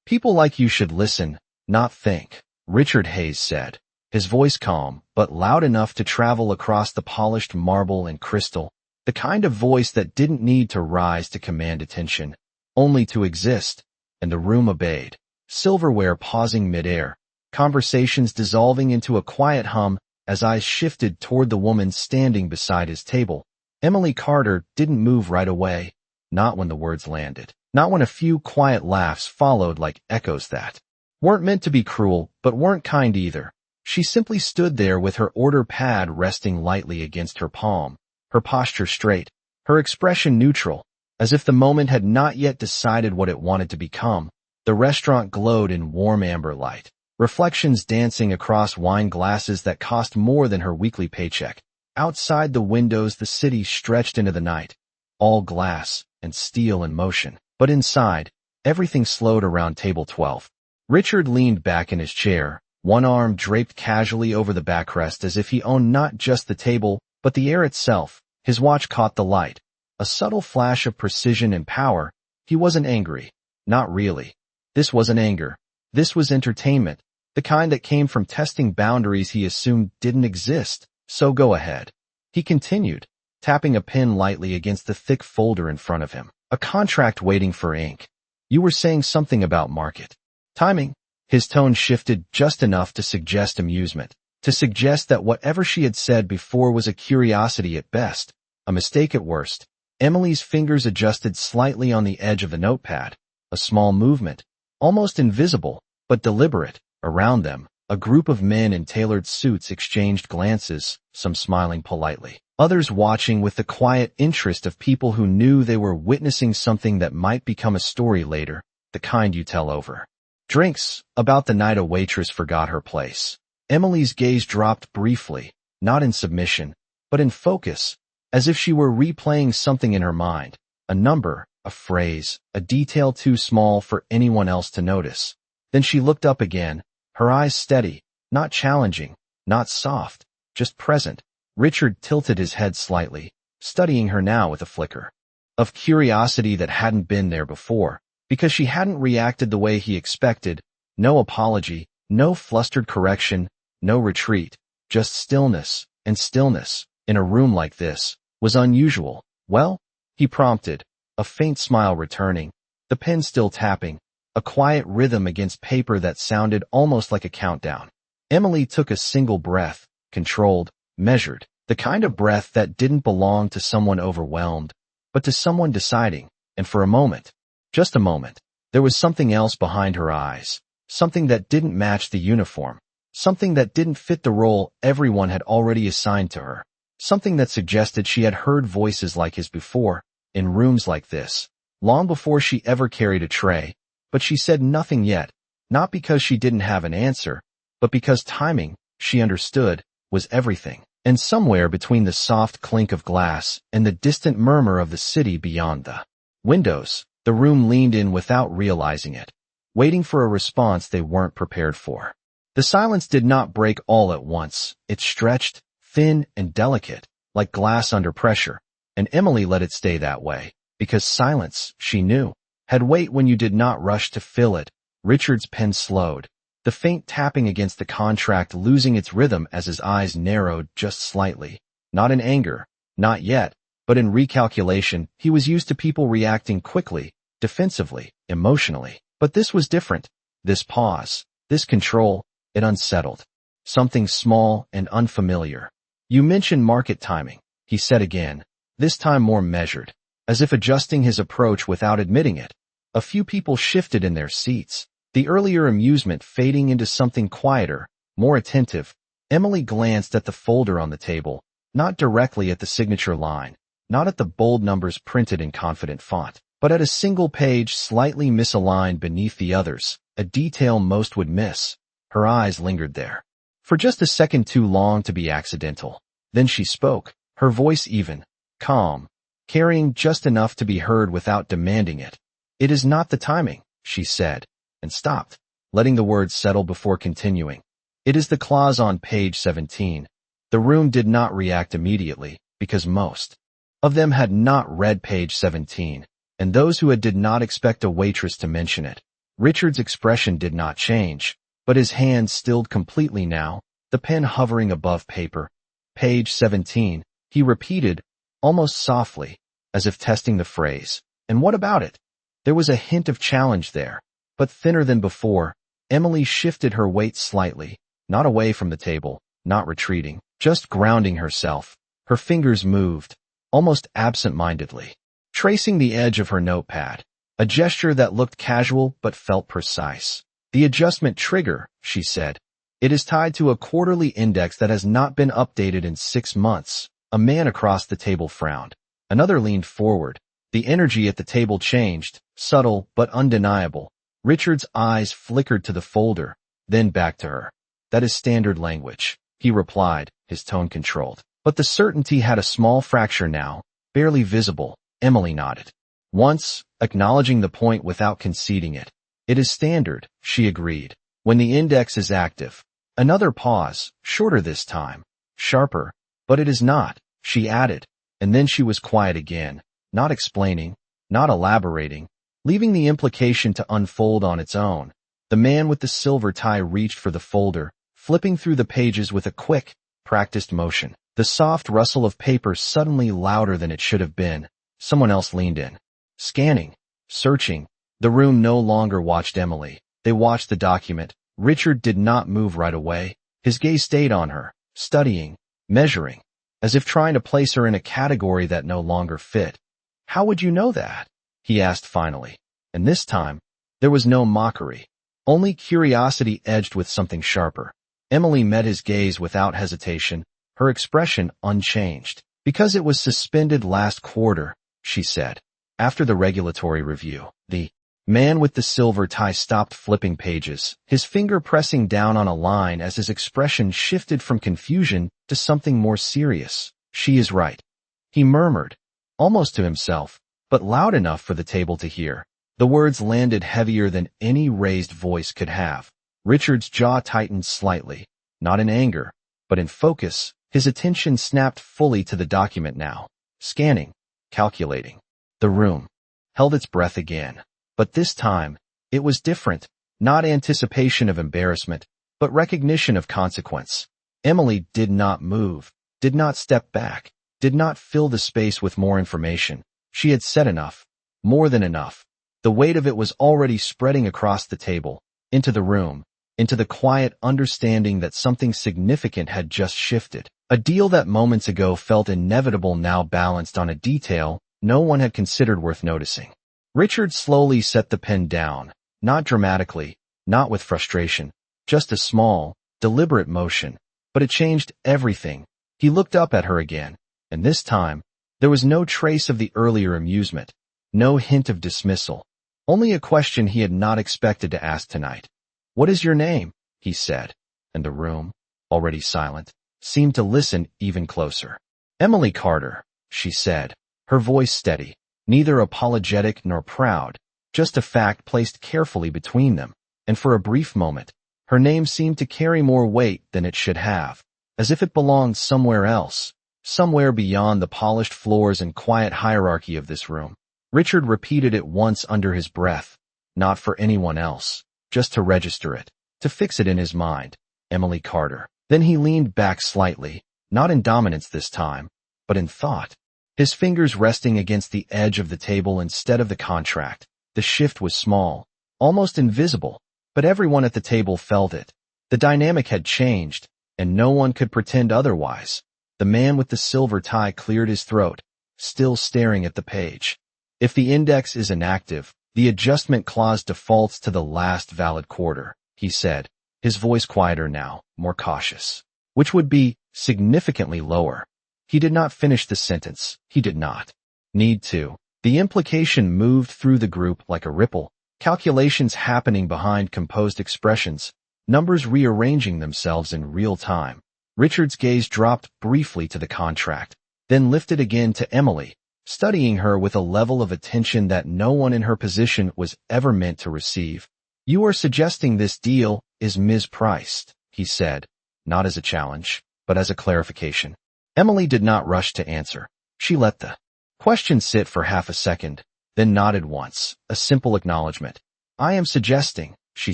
People like you should listen, not think, Richard Hayes said, his voice calm but loud enough to travel across the polished marble and crystal, the kind of voice that didn't need to rise to command attention, only to exist, and the room obeyed, silverware pausing midair, conversations dissolving into a quiet hum as eyes shifted toward the woman standing beside his table. Emily Carter didn't move right away, not when the words landed, not when a few quiet laughs followed like echoes that weren't meant to be cruel but weren't kind either. She simply stood there with her order pad resting lightly against her palm, her posture straight, her expression neutral, as if the moment had not yet decided what it wanted to become. The restaurant glowed in warm amber light, reflections dancing across wine glasses that cost more than her weekly paycheck. Outside the windows the city stretched into the night, all glass and steel in motion. But inside, everything slowed around table 12. Richard leaned back in his chair, one arm draped casually over the backrest as if he owned not just the table, but the air itself. His watch caught the light, a subtle flash of precision and power. He wasn't angry. Not really. This wasn't anger. This was entertainment, the kind that came from testing boundaries he assumed didn't exist. So go ahead. He continued, tapping a pen lightly against the thick folder in front of him. A contract waiting for ink. You were saying something about market timing. His tone shifted just enough to suggest amusement, to suggest that whatever she had said before was a curiosity at best, a mistake at worst. Emily's fingers adjusted slightly on the edge of the notepad, a small movement, almost invisible, but deliberate. Around them, a group of men in tailored suits exchanged glances, some smiling politely, others watching with the quiet interest of people who knew they were witnessing something that might become a story later, the kind you tell over drinks. About the night a waitress forgot her place. Emily's gaze dropped briefly, not in submission, but in focus, as if she were replaying something in her mind, a number, a phrase, a detail too small for anyone else to notice. Then she looked up again, her eyes steady, not challenging, not soft, just present. Richard tilted his head slightly, studying her now with a flicker of curiosity that hadn't been there before, because she hadn't reacted the way he expected. No apology, no flustered correction, no retreat, just stillness, and stillness, in a room like this, was unusual. Well, he prompted, a faint smile returning, the pen still tapping, a quiet rhythm against paper that sounded almost like a countdown. Emily took a single breath, controlled, measured, the kind of breath that didn't belong to someone overwhelmed, but to someone deciding, and for a moment, just a moment, there was something else behind her eyes, something that didn't match the uniform, something that didn't fit the role everyone had already assigned to her, something that suggested she had heard voices like his before, in rooms like this, long before she ever carried a tray. But she said nothing yet, not because she didn't have an answer, but because timing, she understood, was everything. And somewhere between the soft clink of glass and the distant murmur of the city beyond the windows, the room leaned in without realizing it, waiting for a response they weren't prepared for. The silence did not break all at once. It stretched, thin and delicate, like glass under pressure, and Emily let it stay that way, because silence, she knew, had weight when you did not rush to fill it. Richard's pen slowed, the faint tapping against the contract losing its rhythm as his eyes narrowed just slightly. Not in anger, not yet, but in recalculation. He was used to people reacting quickly, defensively, emotionally. But this was different. This pause, this control, it unsettled. Something small and unfamiliar. You mentioned market timing, he said again, this time more measured, as if adjusting his approach without admitting it. A few people shifted in their seats, the earlier amusement fading into something quieter, more attentive. Emily glanced at the folder on the table, not directly at the signature line, not at the bold numbers printed in confident font, but at a single page slightly misaligned beneath the others, a detail most would miss. Her eyes lingered there, for just a second too long to be accidental. Then she spoke, her voice even, calm, carrying just enough to be heard without demanding it. It is not the timing, she said, and stopped, letting the words settle before continuing. It is the clause on page 17. The room did not react immediately, because most of them had not read page 17, and those who had did not expect a waitress to mention it. Richard's expression did not change, but his hand stilled completely now, the pen hovering above paper. Page 17, he repeated, almost softly, as if testing the phrase. And what about it? There was a hint of challenge there, but thinner than before. Emily shifted her weight slightly, not away from the table, not retreating, just grounding herself. Her fingers moved, almost absent-mindedly, tracing the edge of her notepad, a gesture that looked casual but felt precise. The adjustment trigger, she said. It is tied to a quarterly index that has not been updated in 6 months. A man across the table frowned. Another leaned forward. The energy at the table changed, subtle but undeniable. Richard's eyes flickered to the folder, then back to her. That is standard language, he replied, his tone controlled. But the certainty had a small fracture now, barely visible. Emily nodded. Once, acknowledging the point without conceding it. It is standard, she agreed, when the index is active. Another pause, shorter this time, sharper. But it is not, she added, and then she was quiet again, not explaining, not elaborating, leaving the implication to unfold on its own. The man with the silver tie reached for the folder, flipping through the pages with a quick, practiced motion. The soft rustle of paper suddenly louder than it should have been. Someone else leaned in. Scanning, searching. The room no longer watched Emily. They watched the document. Richard did not move right away. His gaze stayed on her, studying, measuring, as if trying to place her in a category that no longer fit. How would you know that? He asked finally. And this time, there was no mockery, only curiosity edged with something sharper. Emily met his gaze without hesitation, her expression unchanged. Because it was suspended last quarter, she said. After the regulatory review, the man with the silver tie stopped flipping pages, his finger pressing down on a line as his expression shifted from confusion to something more serious. She is right, he murmured, almost to himself, but loud enough for the table to hear. The words landed heavier than any raised voice could have. Richard's jaw tightened slightly, not in anger, but in focus. His attention snapped fully to the document now. Scanning, calculating. The room held its breath again. But this time, it was different. Not anticipation of embarrassment, but recognition of consequence. Emily did not move, did not step back, did not fill the space with more information. She had said enough, more than enough. The weight of it was already spreading across the table, into the room, into the quiet understanding that something significant had just shifted. A deal that moments ago felt inevitable now balanced on a detail no one had considered worth noticing. Richard slowly set the pen down, not dramatically, not with frustration, just a small, deliberate motion, but it changed everything. He looked up at her again, and this time, there was no trace of the earlier amusement, no hint of dismissal, only a question he had not expected to ask tonight. What is your name? He said, and the room, already silent, seemed to listen even closer. Emily Carter, she said, her voice steady, neither apologetic nor proud, just a fact placed carefully between them, and for a brief moment, her name seemed to carry more weight than it should have, as if it belonged somewhere else, somewhere beyond the polished floors and quiet hierarchy of this room. Richard repeated it once under his breath, not for anyone else, just to register it, to fix it in his mind. Emily Carter. Then he leaned back slightly, not in dominance this time, but in thought, his fingers resting against the edge of the table instead of the contract. The shift was small, almost invisible, but everyone at the table felt it. The dynamic had changed, and no one could pretend otherwise. The man with the silver tie cleared his throat, still staring at the page. If the index is inactive, the adjustment clause defaults to the last valid quarter, he said, his voice quieter now, more cautious, which would be significantly lower. He did not finish the sentence. He did not need to. The implication moved through the group like a ripple, calculations happening behind composed expressions, numbers rearranging themselves in real time. Richard's gaze dropped briefly to the contract, then lifted again to Emily, studying her with a level of attention that no one in her position was ever meant to receive. You are suggesting this deal is mispriced, he said, not as a challenge, but as a clarification. Emily did not rush to answer. She let the question sit for half a second, then nodded once, a simple acknowledgement. I am suggesting, she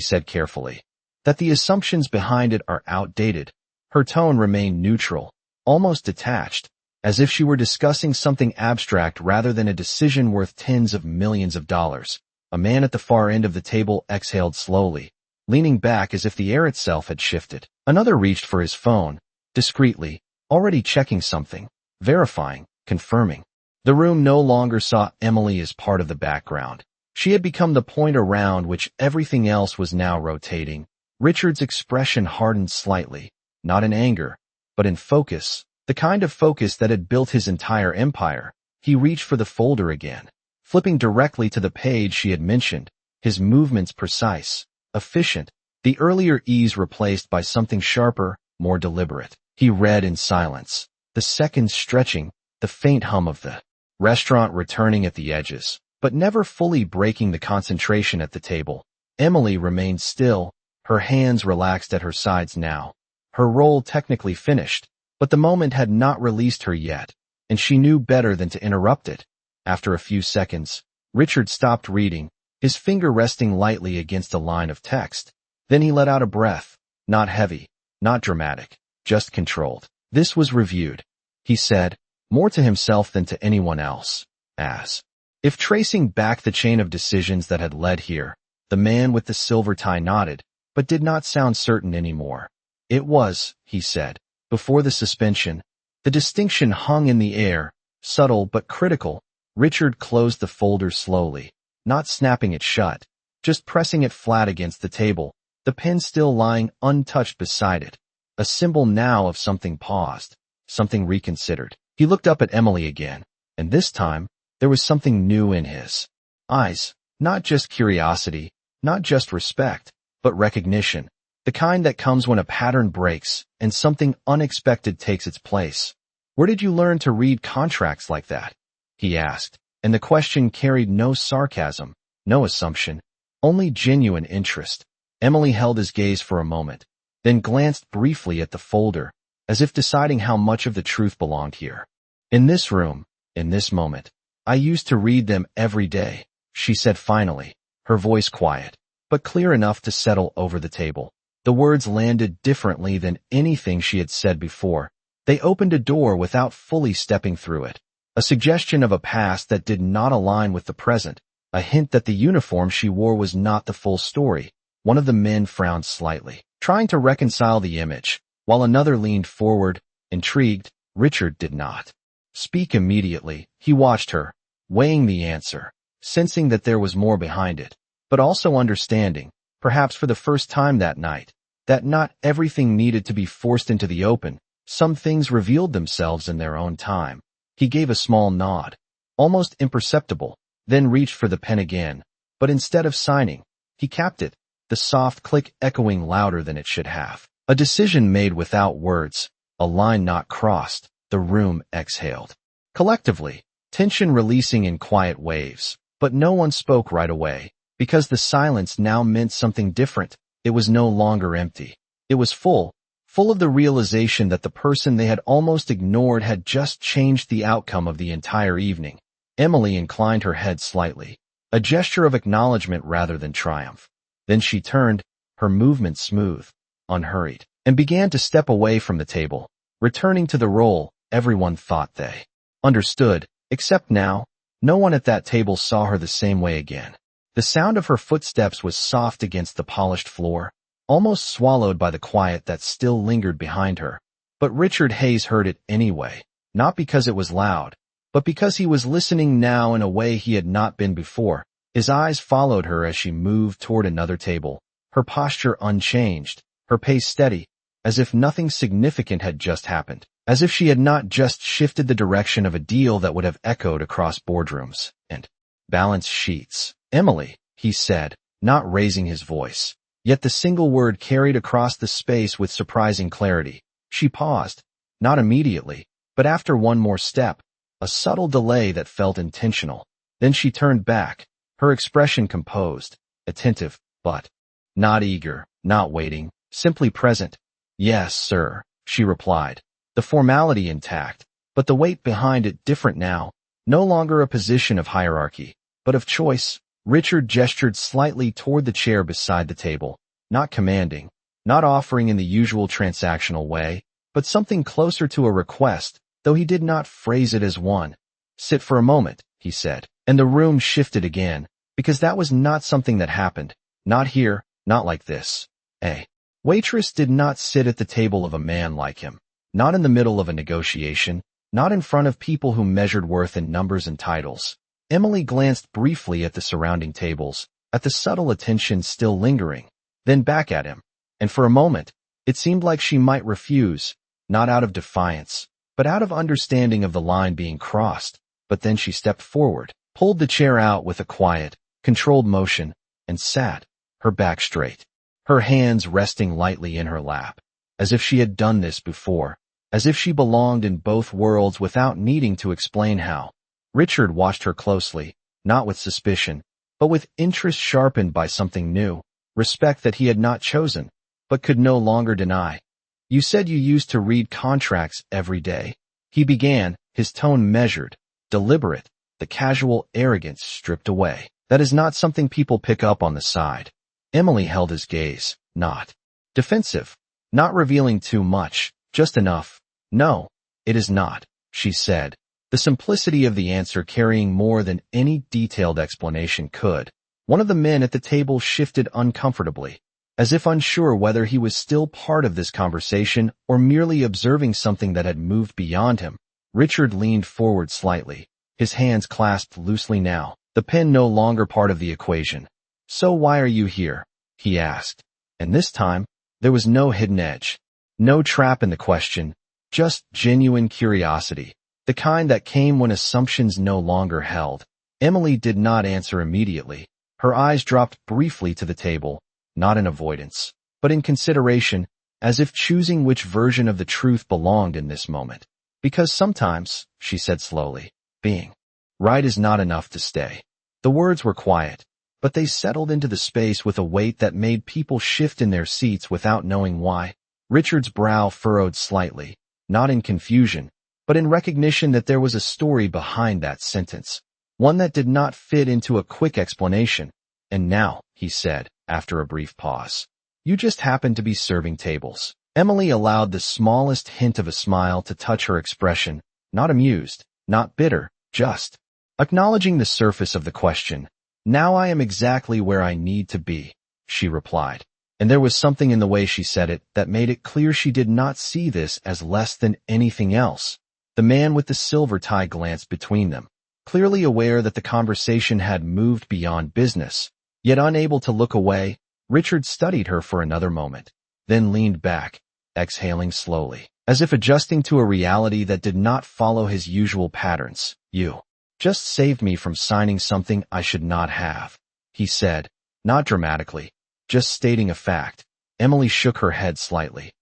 said carefully, that the assumptions behind it are outdated. Her tone remained neutral, almost detached, as if she were discussing something abstract rather than a decision worth tens of millions of dollars. A man at the far end of the table exhaled slowly, leaning back as if the air itself had shifted. Another reached for his phone, discreetly, already checking something, verifying, confirming. The room no longer saw Emily as part of the background. She had become the point around which everything else was now rotating. Richard's expression hardened slightly, not in anger, but in focus, the kind of focus that had built his entire empire. He reached for the folder again, flipping directly to the page she had mentioned, his movements precise, efficient, the earlier ease replaced by something sharper, more deliberate. He read in silence, the seconds stretching, the faint hum of the restaurant returning at the edges, but never fully breaking the concentration at the table. Emily remained still, her hands relaxed at her sides now. Her role technically finished, but the moment had not released her yet, and she knew better than to interrupt it. After a few seconds, Richard stopped reading, his finger resting lightly against a line of text. Then he let out a breath, not heavy, not dramatic, just controlled. This was reviewed, he said, more to himself than to anyone else, as if tracing back the chain of decisions that had led here. The man with the silver tie nodded, but did not sound certain anymore. It was, he said, before the suspension. The distinction hung in the air, subtle but critical. Richard closed the folder slowly, not snapping it shut, just pressing it flat against the table, the pen still lying untouched beside it. A symbol now of something paused, something reconsidered. He looked up at Emily again, and this time, there was something new in his eyes. Not just curiosity, not just respect, but recognition. The kind that comes when a pattern breaks and something unexpected takes its place. Where did you learn to read contracts like that? He asked, and the question carried no sarcasm, no assumption, only genuine interest. Emily held his gaze for a moment, then glanced briefly at the folder, as if deciding how much of the truth belonged here. In this room, in this moment, I used to read them every day, she said finally, her voice quiet, but clear enough to settle over the table. The words landed differently than anything she had said before. They opened a door without fully stepping through it. A suggestion of a past that did not align with the present, a hint that the uniform she wore was not the full story. One of the men frowned slightly, trying to reconcile the image, while another leaned forward, intrigued. Richard did not speak immediately. He watched her, weighing the answer, sensing that there was more behind it, but also understanding, perhaps for the first time that night, that not everything needed to be forced into the open. Some things revealed themselves in their own time. He gave a small nod, almost imperceptible, then reached for the pen again, but instead of signing, he capped it, the soft click echoing louder than it should have. A decision made without words, a line not crossed. The room exhaled. Collectively, tension releasing in quiet waves, but no one spoke right away, because the silence now meant something different. It was no longer empty. It was full of the realization that the person they had almost ignored had just changed the outcome of the entire evening. Emily inclined her head slightly, a gesture of acknowledgement rather than triumph. Then she turned, her movement smooth, unhurried, and began to step away from the table, returning to the role everyone thought they understood, except now, no one at that table saw her the same way again. The sound of her footsteps was soft against the polished floor, almost swallowed by the quiet that still lingered behind her. But Richard Hayes heard it anyway, not because it was loud, but because he was listening now in a way he had not been before. His eyes followed her as she moved toward another table, her posture unchanged, her pace steady, as if nothing significant had just happened, as if she had not just shifted the direction of a deal that would have echoed across boardrooms and balance sheets. Emily, he said, not raising his voice, yet the single word carried across the space with surprising clarity. She paused, not immediately, but after one more step, a subtle delay that felt intentional. Then she turned back, her expression composed, attentive, but not eager, not waiting, simply present. Yes, sir, she replied, the formality intact, but the weight behind it different now, no longer a position of hierarchy, but of choice, Richard gestured slightly toward the chair beside the table, not commanding, not offering in the usual transactional way, but something closer to a request, though he did not phrase it as one. "Sit for a moment," he said, and the room shifted again, because that was not something that happened. Not here, not like this. A waitress did not sit at the table of a man like him, not in the middle of a negotiation, not in front of people who measured worth in numbers and titles. Emily glanced briefly at the surrounding tables, at the subtle attention still lingering, then back at him, and for a moment, it seemed like she might refuse, not out of defiance, but out of understanding of the line being crossed. But then she stepped forward, pulled the chair out with a quiet, controlled motion, and sat, her back straight, her hands resting lightly in her lap, as if she had done this before, as if she belonged in both worlds without needing to explain how. Richard watched her closely, not with suspicion, but with interest sharpened by something new, respect that he had not chosen, but could no longer deny. "You said you used to read contracts every day," he began, his tone measured, deliberate, the casual arrogance stripped away. "That is not something people pick up on the side." Emily held his gaze, not defensive, not revealing too much, just enough. "No, it is not," she said, the simplicity of the answer carrying more than any detailed explanation could. One of the men at the table shifted uncomfortably, as if unsure whether he was still part of this conversation or merely observing something that had moved beyond him. Richard leaned forward slightly, his hands clasped loosely now, the pen no longer part of the equation. "So why are you here?" he asked. And this time, there was no hidden edge, no trap in the question, just genuine curiosity, the kind that came when assumptions no longer held. Emily did not answer immediately. Her eyes dropped briefly to the table, not in avoidance, but in consideration, as if choosing which version of the truth belonged in this moment. "Because sometimes," she said slowly, "being right is not enough to stay." The words were quiet, but they settled into the space with a weight that made people shift in their seats without knowing why. Richard's brow furrowed slightly, not in confusion, but in recognition that there was a story behind that sentence, one that did not fit into a quick explanation. "And now," he said, after a brief pause, "you just happen to be serving tables." Emily allowed the smallest hint of a smile to touch her expression, not amused, not bitter, just acknowledging the surface of the question. "Now I am exactly where I need to be," she replied, and there was something in the way she said it that made it clear she did not see this as less than anything else. The man with the silver tie glanced between them, clearly aware that the conversation had moved beyond business. Yet unable to look away, Richard studied her for another moment, then leaned back, exhaling slowly, as if adjusting to a reality that did not follow his usual patterns. "You just saved me from signing something I should not have," he said, not dramatically, just stating a fact. Emily shook her head slightly.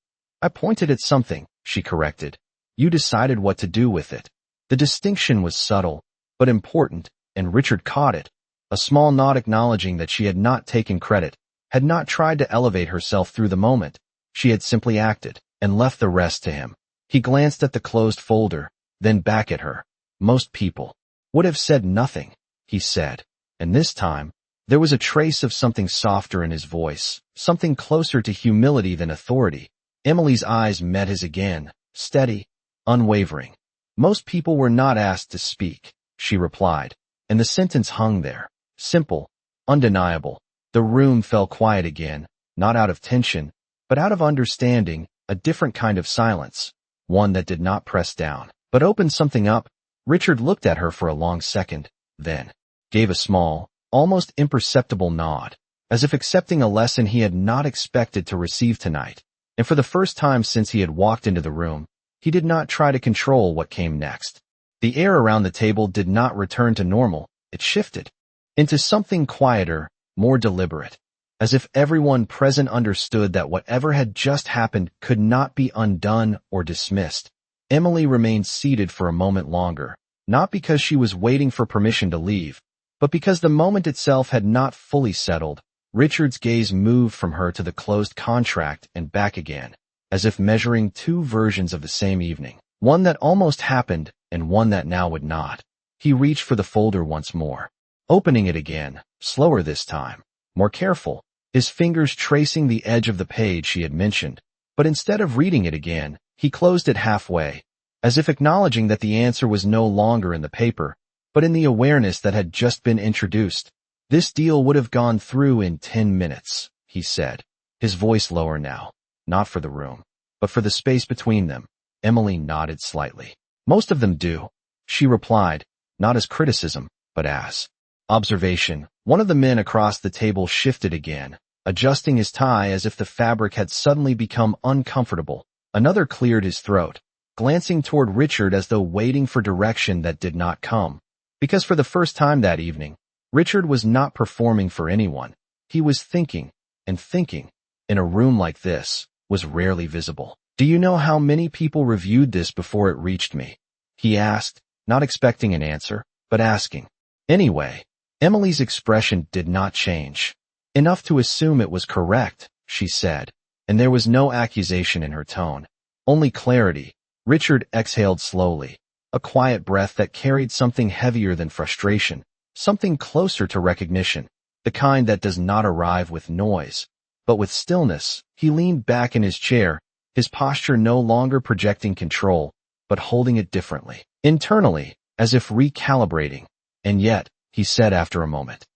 "I pointed at something," she corrected. "You decided what to do with it." The distinction was subtle, but important, and Richard caught it. A small nod acknowledging that she had not taken credit, had not tried to elevate herself through the moment. She had simply acted, and left the rest to him. He glanced at the closed folder, then back at her. "Most people would have said nothing," he said, and this time, there was a trace of something softer in his voice, something closer to humility than authority. Emily's eyes met his again, steady, unwavering. "Most people were not asked to speak," she replied, and the sentence hung there, simple, undeniable. The room fell quiet again, not out of tension, but out of understanding, a different kind of silence, one that did not press down, but opened something up. Richard looked at her for a long second, then gave a small, almost imperceptible nod, as if accepting a lesson he had not expected to receive tonight. And for the first time since he had walked into the room, he did not try to control what came next. The air around the table did not return to normal, it shifted into something quieter, more deliberate, as if everyone present understood that whatever had just happened could not be undone or dismissed. Emily remained seated for a moment longer, not because she was waiting for permission to leave, but because the moment itself had not fully settled. Richard's gaze moved from her to the closed contract and back again, as if measuring two versions of the same evening, one that almost happened and one that now would not. He reached for the folder once more, opening it again, slower this time, more careful, his fingers tracing the edge of the page she had mentioned. But instead of reading it again, he closed it halfway, as if acknowledging that the answer was no longer in the paper, but in the awareness that had just been introduced. This deal would have gone through in 10 minutes, he said, his voice lower now, not for the room, but for the space between them. Emily nodded slightly. Most of them do, she replied, not as criticism, but as observation. One of the men across the table shifted again, adjusting his tie as if the fabric had suddenly become uncomfortable. Another cleared his throat, glancing toward Richard as though waiting for direction that did not come. Because for the first time that evening, Richard was not performing for anyone. He was thinking, and thinking, in a room like this, was rarely visible. Do you know how many people reviewed this before it reached me? He asked, not expecting an answer, but asking. Anyway, Emily's expression did not change. Enough to assume it was correct, she said, and there was no accusation in her tone. Only clarity. Richard exhaled slowly, a quiet breath that carried something heavier than frustration, something closer to recognition, the kind that does not arrive with noise, but with stillness. He leaned back in his chair, his posture no longer projecting control, but holding it differently, internally, as if recalibrating. And yet, he said after a moment,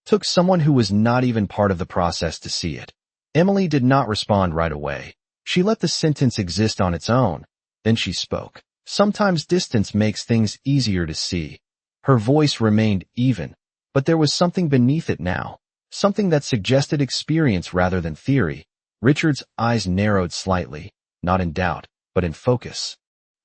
took someone who was not even part of the process to see it. Emily did not respond right away. She let the sentence exist on its own. Then she spoke. Sometimes distance makes things easier to see. Her voice remained even, but there was something beneath it now, something that suggested experience rather than theory. Richard's eyes narrowed slightly, not in doubt, but in focus.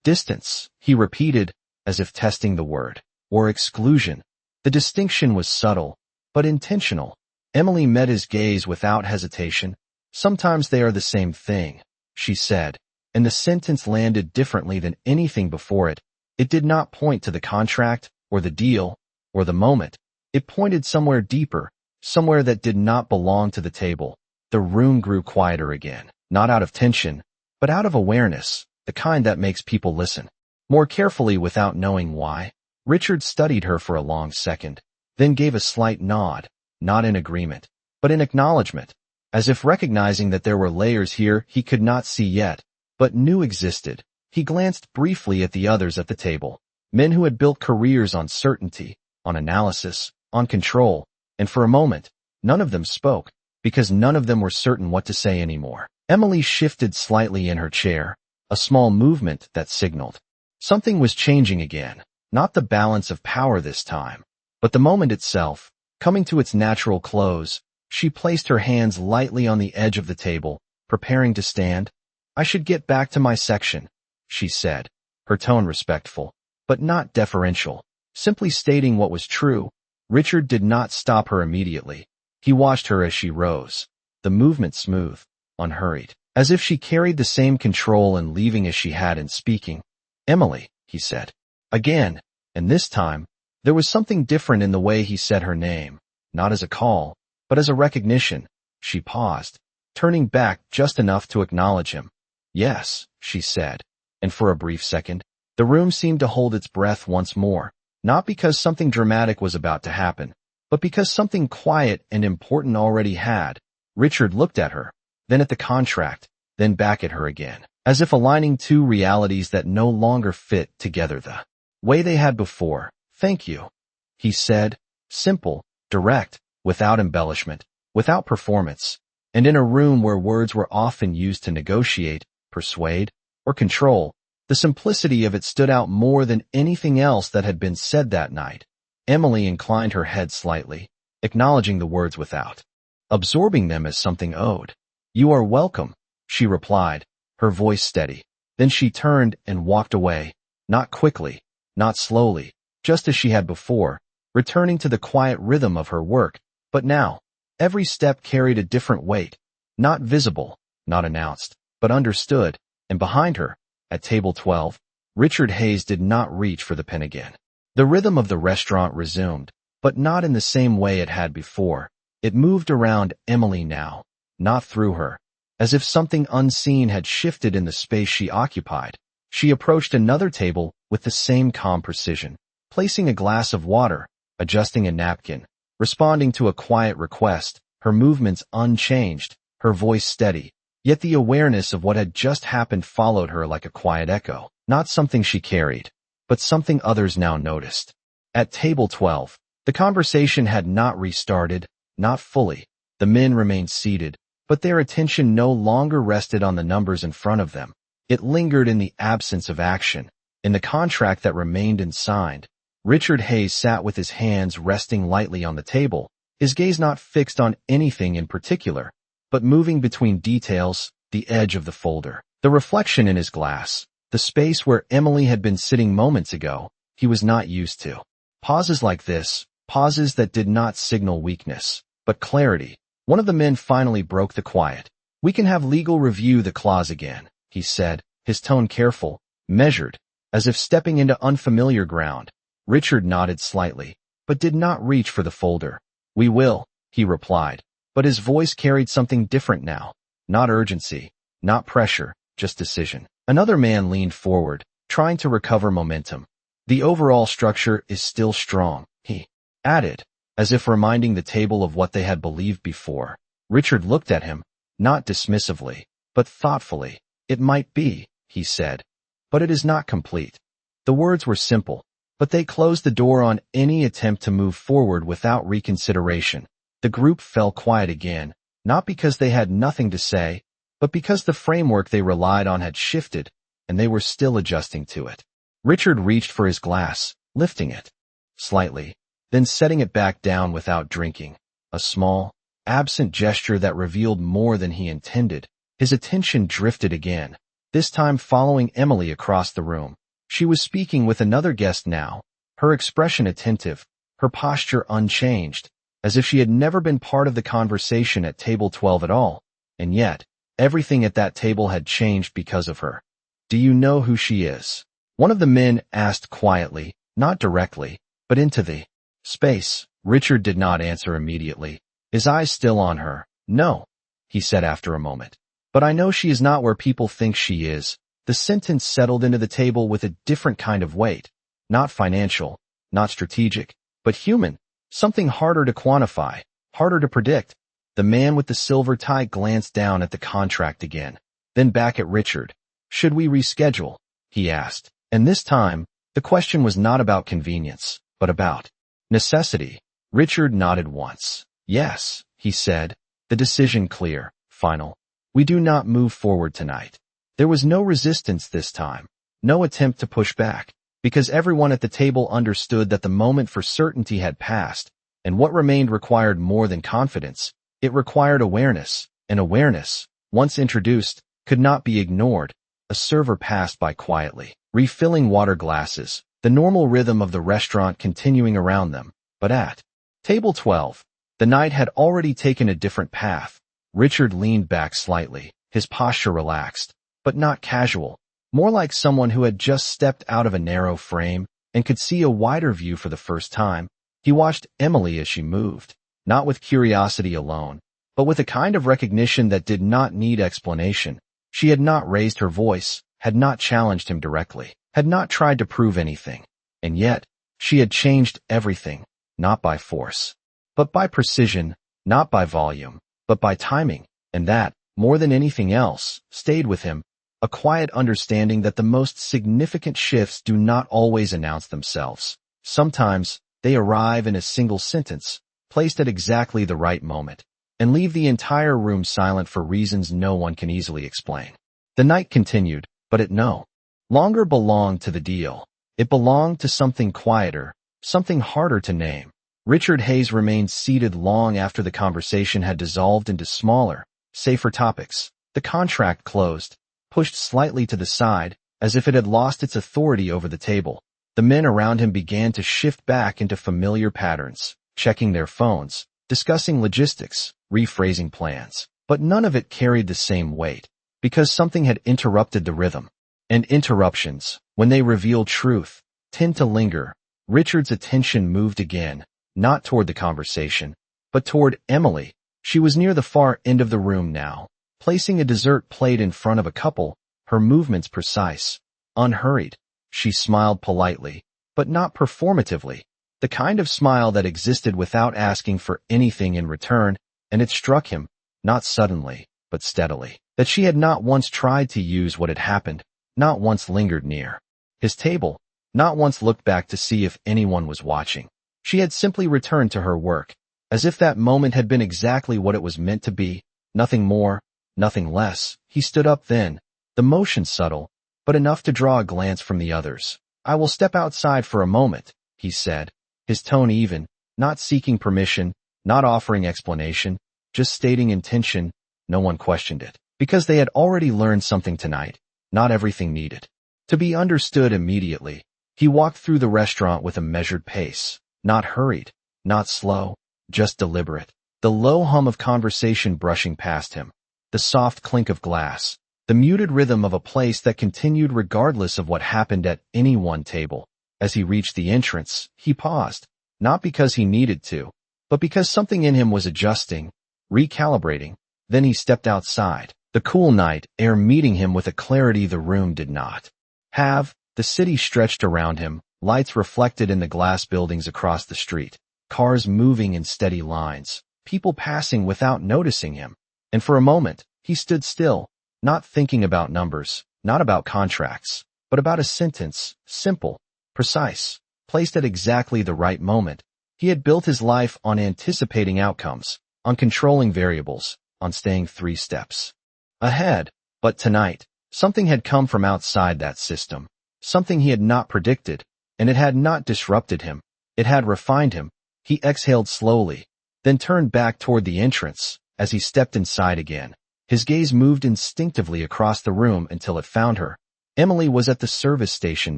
Distance, he repeated, as if testing the word, or exclusion. The distinction was subtle, but intentional. Emily met his gaze without hesitation. Sometimes they are the same thing, she said, and the sentence landed differently than anything before it. It did not point to the contract, or the deal, or the moment. It pointed somewhere deeper, somewhere that did not belong to the table. The room grew quieter again, not out of tension, but out of awareness, the kind that makes people listen more carefully without knowing why. Richard studied her for a long second, then gave a slight nod, not in agreement, but in acknowledgement, as if recognizing that there were layers here he could not see yet, but knew existed. He glanced briefly at the others at the table, men who had built careers on certainty, on analysis, on control, and for a moment, none of them spoke, because none of them were certain what to say anymore. Emily shifted slightly in her chair, a small movement that signaled. Something was changing again, not the balance of power this time, but the moment itself, coming to its natural close. She placed her hands lightly on the edge of the table, preparing to stand. I should get back to my section, she said, her tone respectful, but not deferential, simply stating what was true. Richard did not stop her immediately. He watched her as she rose, the movement smooth, unhurried, as if she carried the same control in leaving as she had in speaking. Emily, he said. Again, and this time, there was something different in the way he said her name, not as a call, but as a recognition. She paused, turning back just enough to acknowledge him. Yes, she said, and for a brief second, the room seemed to hold its breath once more, not because something dramatic was about to happen, but because something quiet and important already had. Richard looked at her, then at the contract, then back at her again, as if aligning two realities that no longer fit together the way they had before. Thank you, he said, simple, direct, without embellishment, without performance, and in a room where words were often used to negotiate, persuade, or control, the simplicity of it stood out more than anything else that had been said that night. Emily inclined her head slightly, acknowledging the words without absorbing them as something owed. You are welcome, she replied, her voice steady. Then she turned and walked away, not quickly, not slowly, just as she had before, returning to the quiet rhythm of her work. But now, every step carried a different weight, not visible, not announced, but understood, and behind her, at table 12, Richard Hayes did not reach for the pen again. The rhythm of the restaurant resumed, but not in the same way it had before. It moved around Emily now, not through her, as if something unseen had shifted in the space she occupied. She approached another table with the same calm precision, placing a glass of water, adjusting a napkin, responding to a quiet request, her movements unchanged, her voice steady. Yet the awareness of what had just happened followed her like a quiet echo, not something she carried, but something others now noticed. At table 12, the conversation had not restarted, not fully. The men remained seated, but their attention no longer rested on the numbers in front of them. It lingered in the absence of action, in the contract that remained unsigned. Richard Hayes sat with his hands resting lightly on the table, his gaze not fixed on anything in particular, but moving between details, the edge of the folder, the reflection in his glass, the space where Emily had been sitting moments ago. He was not used to pauses like this, pauses that did not signal weakness, but clarity. One of the men finally broke the quiet. "We can have legal review the clause again," he said, his tone careful, measured, as if stepping into unfamiliar ground. Richard nodded slightly, but did not reach for the folder. "We will," he replied, but his voice carried something different now. Not urgency, not pressure, just decision. Another man leaned forward, trying to recover momentum. "The overall structure is still strong," he added, as if reminding the table of what they had believed before. Richard looked at him, not dismissively, but thoughtfully. "It might be," he said, "but it is not complete." The words were simple, but they closed the door on any attempt to move forward without reconsideration. The group fell quiet again, not because they had nothing to say, but because the framework they relied on had shifted, and they were still adjusting to it. Richard reached for his glass, lifting it slightly, then setting it back down without drinking. A small, absent gesture that revealed more than he intended. His attention drifted again, this time following Emily across the room. She was speaking with another guest now, her expression attentive, her posture unchanged, as if she had never been part of the conversation at table 12 at all, and yet, everything at that table had changed because of her. "Do you know who she is?" one of the men asked quietly, not directly, but into the space. Richard did not answer immediately, his eyes still on her. "No," he said after a moment. "But I know she is not where people think she is." The sentence settled into the table with a different kind of weight. Not financial, not strategic, but human. Something harder to quantify, harder to predict. The man with the silver tie glanced down at the contract again, then back at Richard. "Should we reschedule?" he asked. And this time, the question was not about convenience, but about necessity. Richard nodded once. "Yes," he said, the decision clear, final. "We do not move forward tonight." There was no resistance this time, no attempt to push back, because everyone at the table understood that the moment for certainty had passed, and what remained required more than confidence. It required awareness, and awareness, once introduced, could not be ignored. A server passed by quietly, refilling water glasses, the normal rhythm of the restaurant continuing around them. But at table 12, the night had already taken a different path. Richard leaned back slightly, his posture relaxed, but not casual, more like someone who had just stepped out of a narrow frame and could see a wider view for the first time. He watched Emily as she moved, not with curiosity alone, but with a kind of recognition that did not need explanation. She had not raised her voice, had not challenged him directly, had not tried to prove anything. And yet, she had changed everything, not by force, but by precision, not by volume, but by timing. And that, more than anything else, stayed with him. A quiet understanding that the most significant shifts do not always announce themselves. Sometimes, they arrive in a single sentence, placed at exactly the right moment, and leave the entire room silent for reasons no one can easily explain. The night continued, but it no longer belonged to the deal. It belonged to something quieter, something harder to name. Richard Hayes remained seated long after the conversation had dissolved into smaller, safer topics. The contract closed, pushed slightly to the side, as if it had lost its authority over the table. The men around him began to shift back into familiar patterns, checking their phones, discussing logistics, rephrasing plans. But none of it carried the same weight, because something had interrupted the rhythm. And interruptions, when they reveal truth, tend to linger. Richard's attention moved again, not toward the conversation, but toward Emily. She was near the far end of the room now, placing a dessert plate in front of a couple, her movements precise, unhurried. She smiled politely, but not performatively. The kind of smile that existed without asking for anything in return, and it struck him, not suddenly, but steadily, that she had not once tried to use what had happened, not once lingered near his table, not once looked back to see if anyone was watching. She had simply returned to her work, as if that moment had been exactly what it was meant to be, nothing more, nothing less. He stood up then, the motion subtle, but enough to draw a glance from the others. "I will step outside for a moment," he said, his tone even, not seeking permission, not offering explanation, just stating intention. No one questioned it, because they had already learned something tonight. Not everything needed to be understood immediately. He walked through the restaurant with a measured pace, not hurried, not slow, just deliberate. The low hum of conversation brushing past him, the soft clink of glass, the muted rhythm of a place that continued regardless of what happened at any one table. As he reached the entrance, he paused, not because he needed to, but because something in him was adjusting, recalibrating. Then he stepped outside, the cool night air meeting him with a clarity the room did not have. The city stretched around him, lights reflected in the glass buildings across the street, cars moving in steady lines, people passing without noticing him. And for a moment, he stood still, not thinking about numbers, not about contracts, but about a sentence, simple, precise, placed at exactly the right moment. He had built his life on anticipating outcomes, on controlling variables, on staying 3 steps ahead. But tonight, something had come from outside that system, something he had not predicted, and it had not disrupted him. It had refined him. He exhaled slowly, then turned back toward the entrance. As he stepped inside again, his gaze moved instinctively across the room until it found her. Emily was at the service station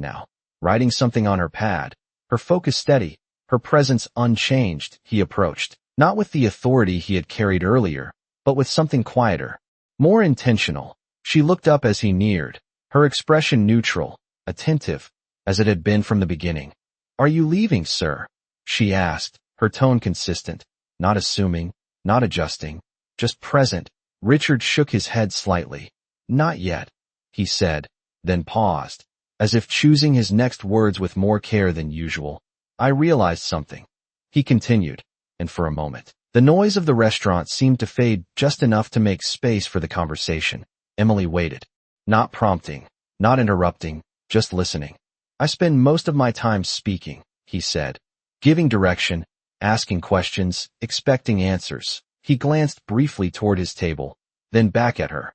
now, writing something on her pad, her focus steady, her presence unchanged. He approached, not with the authority he had carried earlier, but with something quieter, more intentional. She looked up as he neared, her expression neutral, attentive, as it had been from the beginning. "Are you leaving, sir?" she asked, her tone consistent, not assuming, not adjusting, just present. Richard shook his head slightly. "Not yet," he said, then paused, as if choosing his next words with more care than usual. "I realized something," he continued, and for a moment, the noise of the restaurant seemed to fade just enough to make space for the conversation. Emily waited, not prompting, not interrupting, just listening. "I spend most of my time speaking," he said, giving direction, asking questions, expecting answers. He glanced briefly toward his table, then back at her.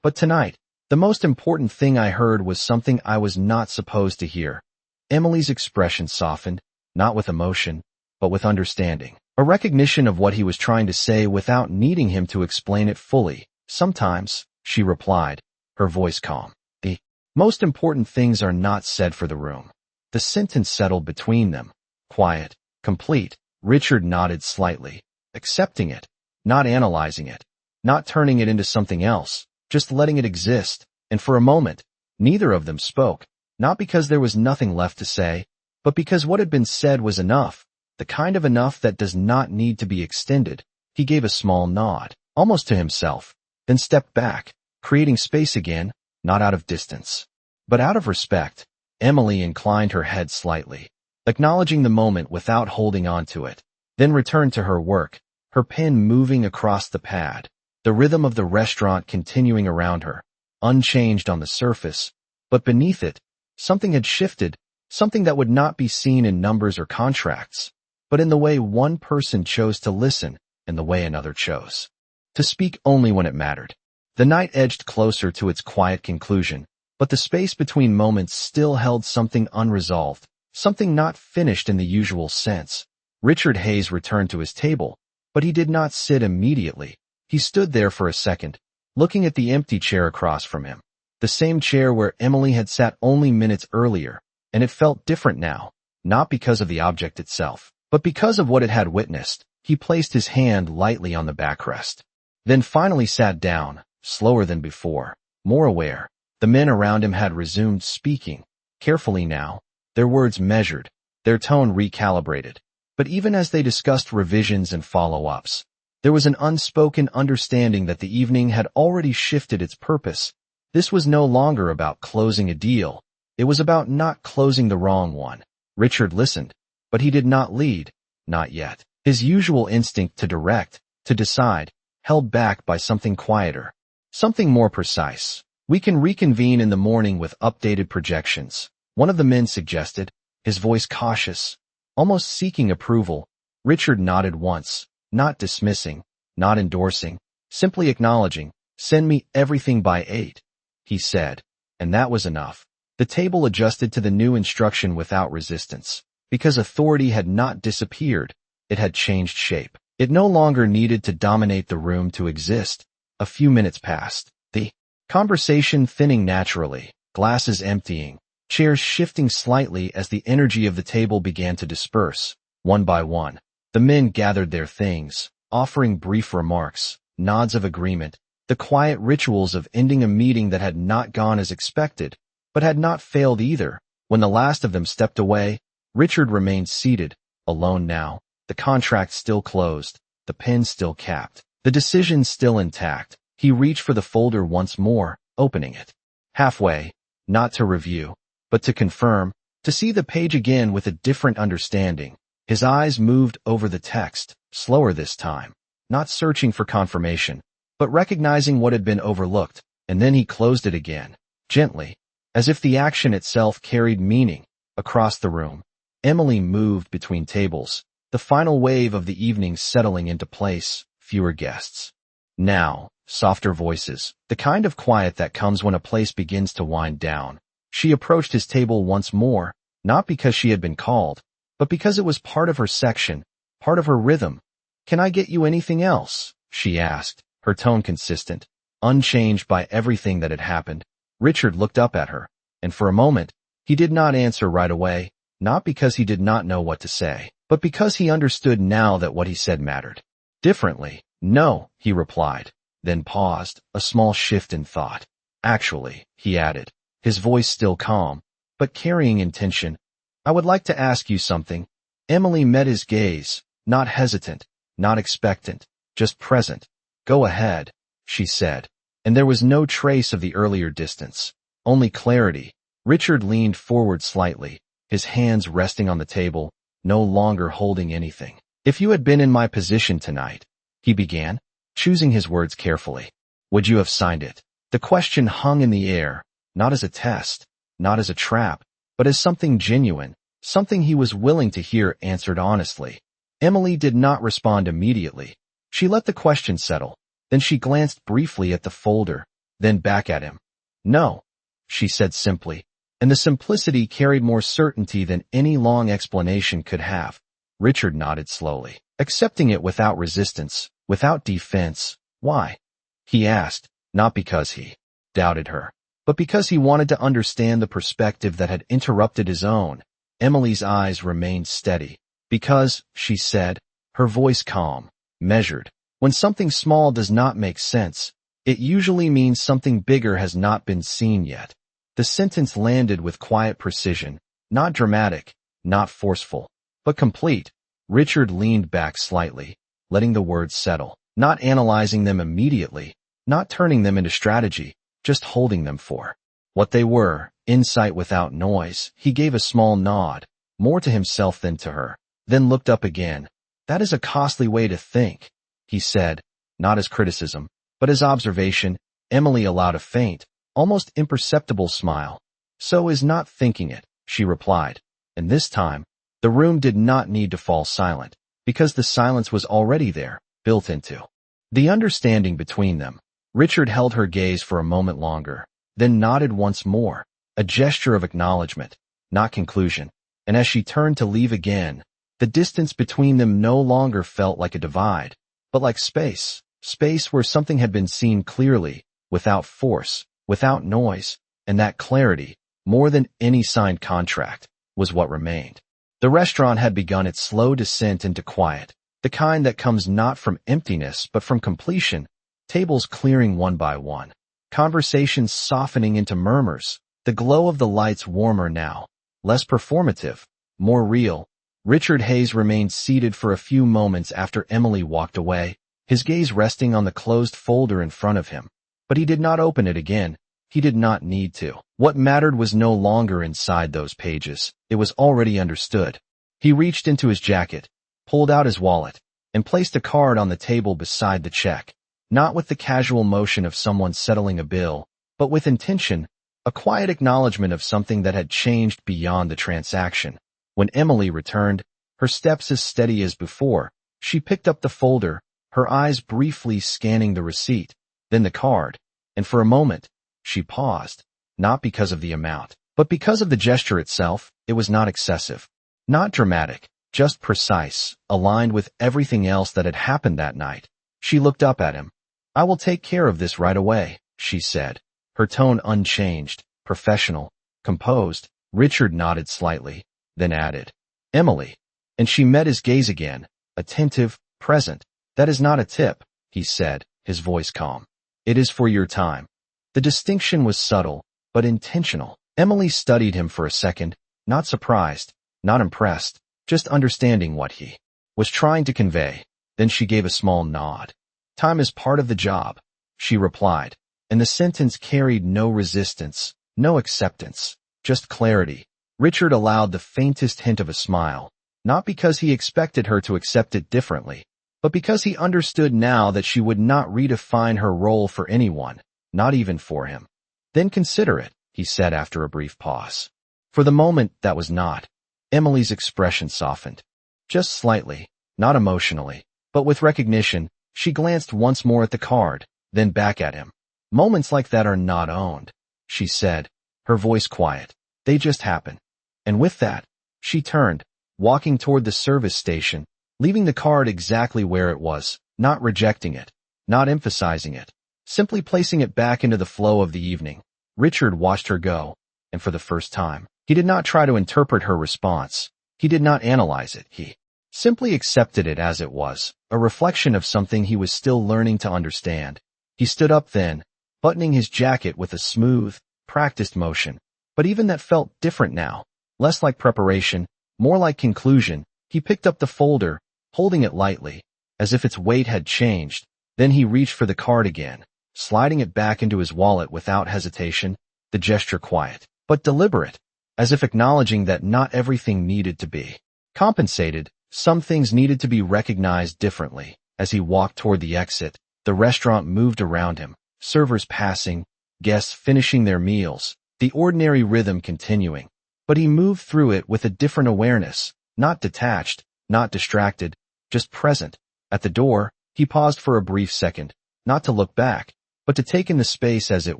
"But tonight, the most important thing I heard was something I was not supposed to hear." Emily's expression softened, not with emotion, but with understanding, a recognition of what he was trying to say without needing him to explain it fully. "Sometimes," she replied, her voice calm, "the most important things are not said for the room." The sentence settled between them, quiet, complete. Richard nodded slightly, accepting it, not analyzing it, not turning it into something else, just letting it exist. And for a moment, neither of them spoke, not because there was nothing left to say, but because what had been said was enough, the kind of enough that does not need to be extended. He gave a small nod, almost to himself, then stepped back, creating space again, not out of distance, but out of respect. Emily inclined her head slightly, acknowledging the moment without holding on to it, then returned to her work, her pen moving across the pad, the rhythm of the restaurant continuing around her, unchanged on the surface, but beneath it, something had shifted, something that would not be seen in numbers or contracts, but in the way one person chose to listen and the way another chose to speak only when it mattered. The night edged closer to its quiet conclusion, but the space between moments still held something unresolved, something not finished in the usual sense. Richard Hayes returned to his table, but he did not sit immediately. He stood there for a second, looking at the empty chair across from him, the same chair where Emily had sat only minutes earlier, and it felt different now, not because of the object itself, but because of what it had witnessed. He placed his hand lightly on the backrest, then finally sat down, slower than before, more aware. The men around him had resumed speaking, carefully now, their words measured, their tone recalibrated. But even as they discussed revisions and follow-ups, there was an unspoken understanding that the evening had already shifted its purpose. This was no longer about closing a deal. It was about not closing the wrong one. Richard listened, but he did not lead, not yet. His usual instinct to direct, to decide, held back by something quieter, something more precise. "We can reconvene in the morning with updated projections," one of the men suggested, his voice cautious, almost seeking approval. Richard nodded once, not dismissing, not endorsing, simply acknowledging. "Send me everything by 8, he said, and that was enough. The table adjusted to the new instruction without resistance, because authority had not disappeared, it had changed shape. It no longer needed to dominate the room to exist. A few minutes passed, the conversation thinning naturally, glasses emptying, chairs shifting slightly as the energy of the table began to disperse. One by one, the men gathered their things, offering brief remarks, nods of agreement, the quiet rituals of ending a meeting that had not gone as expected, but had not failed either. When the last of them stepped away, Richard remained seated, alone now, the contract still closed, the pen still capped, the decision still intact. He reached for the folder once more, opening it. Halfway, not to review, but to confirm, to see the page again with a different understanding. His eyes moved over the text, slower this time, not searching for confirmation, but recognizing what had been overlooked, and then he closed it again, gently, as if the action itself carried meaning. Across the room, Emily moved between tables, the final wave of the evening settling into place, fewer guests. Now, softer voices, the kind of quiet that comes when a place begins to wind down. She approached his table once more, not because she had been called, but because it was part of her section, part of her rhythm. "Can I get you anything else?" she asked, her tone consistent, unchanged by everything that had happened. Richard looked up at her, and for a moment, he did not answer right away, not because he did not know what to say, but because he understood now that what he said mattered. Differently, "No," he replied, then paused, a small shift in thought. "Actually," he added, his voice still calm, but carrying intention, "I would like to ask you something." Emily met his gaze, not hesitant, not expectant, just present. "Go ahead," she said, and there was no trace of the earlier distance, only clarity. Richard leaned forward slightly, his hands resting on the table, no longer holding anything. "If you had been in my position tonight," he began, choosing his words carefully, "would you have signed it?" The question hung in the air, not as a test, not as a trap, but as something genuine, something he was willing to hear answered honestly. Emily did not respond immediately. She let the question settle, then she glanced briefly at the folder, then back at him. "No," she said simply, and the simplicity carried more certainty than any long explanation could have. Richard nodded slowly, accepting it without resistance, without defense. "Why?" he asked, not because he doubted her, but because he wanted to understand the perspective that had interrupted his own. Emily's eyes remained steady. "Because," she said, her voice calm, measured. "When something small does not make sense, it usually means something bigger has not been seen yet." The sentence landed with quiet precision, not dramatic, not forceful, but complete. Richard leaned back slightly, letting the words settle, not analyzing them immediately, not turning them into strategy, just holding them for what they were, insight without noise. He gave a small nod, more to himself than to her, then looked up again. "That is a costly way to think," he said, not as criticism, but as observation. Emily allowed a faint, almost imperceptible smile. "So is not thinking it," she replied, and this time, the room did not need to fall silent, because the silence was already there, built into the understanding between them. Richard held her gaze for a moment longer, then nodded once more, a gesture of acknowledgement, not conclusion, and as she turned to leave again, the distance between them no longer felt like a divide, but like space, space where something had been seen clearly, without force, without noise, and that clarity, more than any signed contract, was what remained. The restaurant had begun its slow descent into quiet, the kind that comes not from emptiness but from completion, tables clearing one by one, conversations softening into murmurs, the glow of the lights warmer now, less performative, more real. Richard Hayes remained seated for a few moments after Emily walked away, his gaze resting on the closed folder in front of him. But he did not open it again. He did not need to. What mattered was no longer inside those pages. It was already understood. He reached into his jacket, pulled out his wallet, and placed a card on the table beside the check, not with the casual motion of someone settling a bill, but with intention, a quiet acknowledgement of something that had changed beyond the transaction. When Emily returned, her steps as steady as before, she picked up the folder, her eyes briefly scanning the receipt, then the card, and for a moment, she paused, not because of the amount, but because of the gesture itself. It was not excessive, not dramatic, just precise, aligned with everything else that had happened that night. She looked up at him. "I will take care of this right away," she said, her tone unchanged, professional, composed. Richard nodded slightly, then added, "Emily." And she met his gaze again, attentive, present. "That is not a tip," he said, his voice calm. "It is for your time." The distinction was subtle, but intentional. Emily studied him for a second, not surprised, not impressed, just understanding what he was trying to convey. Then she gave a small nod. "Time is part of the job," she replied, and the sentence carried no resistance, no acceptance, just clarity. Richard allowed the faintest hint of a smile, not because he expected her to accept it differently, but because he understood now that she would not redefine her role for anyone, not even for him. "Then consider it," he said after a brief pause. For the moment, that was not. Emily's expression softened. Just slightly, not emotionally, but with recognition. She glanced once more at the card, then back at him. "Moments like that are not owned," she said, her voice quiet. "They just happen." And with that, she turned, walking toward the service station, leaving the card exactly where it was, not rejecting it, not emphasizing it, simply placing it back into the flow of the evening. Richard watched her go, and for the first time, he did not try to interpret her response. He did not analyze it. He simply accepted it as it was, a reflection of something he was still learning to understand. He stood up then, buttoning his jacket with a smooth, practiced motion. But even that felt different now, less like preparation, more like conclusion. He picked up the folder, holding it lightly, as if its weight had changed. Then he reached for the card again, sliding it back into his wallet without hesitation, the gesture quiet, but deliberate, as if acknowledging that not everything needed to be compensated. Some things needed to be recognized differently. As he walked toward the exit, the restaurant moved around him, servers passing, guests finishing their meals, the ordinary rhythm continuing. But he moved through it with a different awareness, not detached, not distracted, just present. At the door, he paused for a brief second, not to look back, but to take in the space as it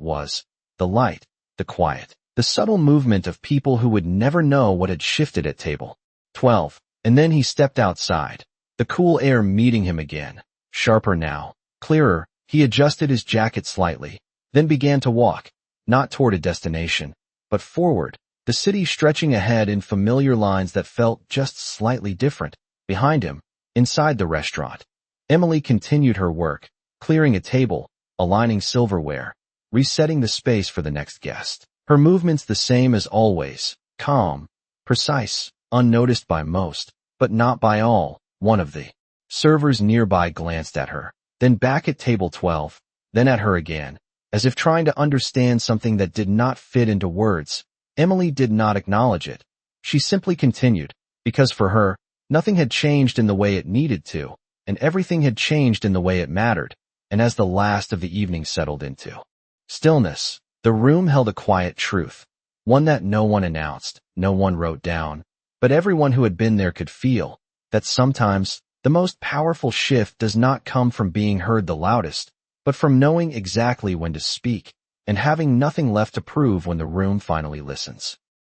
was, the light, the quiet, the subtle movement of people who would never know what had shifted at table 12. And then he stepped outside, the cool air meeting him again, sharper now, clearer. He adjusted his jacket slightly, then began to walk, not toward a destination, but forward, the city stretching ahead in familiar lines that felt just slightly different. Behind him, inside the restaurant, Emily continued her work, clearing a table, aligning silverware, resetting the space for the next guest. Her movements the same as always, calm, precise, unnoticed by most, but not by all. One of the servers nearby glanced at her, then back at table 12, then at her again, as if trying to understand something that did not fit into words. Emily did not acknowledge it. She simply continued, because for her, nothing had changed in the way it needed to, and everything had changed in the way it mattered. And as the last of the evening settled into stillness, the room held a quiet truth, one that no one announced, no one wrote down, but everyone who had been there could feel, that sometimes the most powerful shift does not come from being heard the loudest, but from knowing exactly when to speak, and having nothing left to prove when the room finally listens.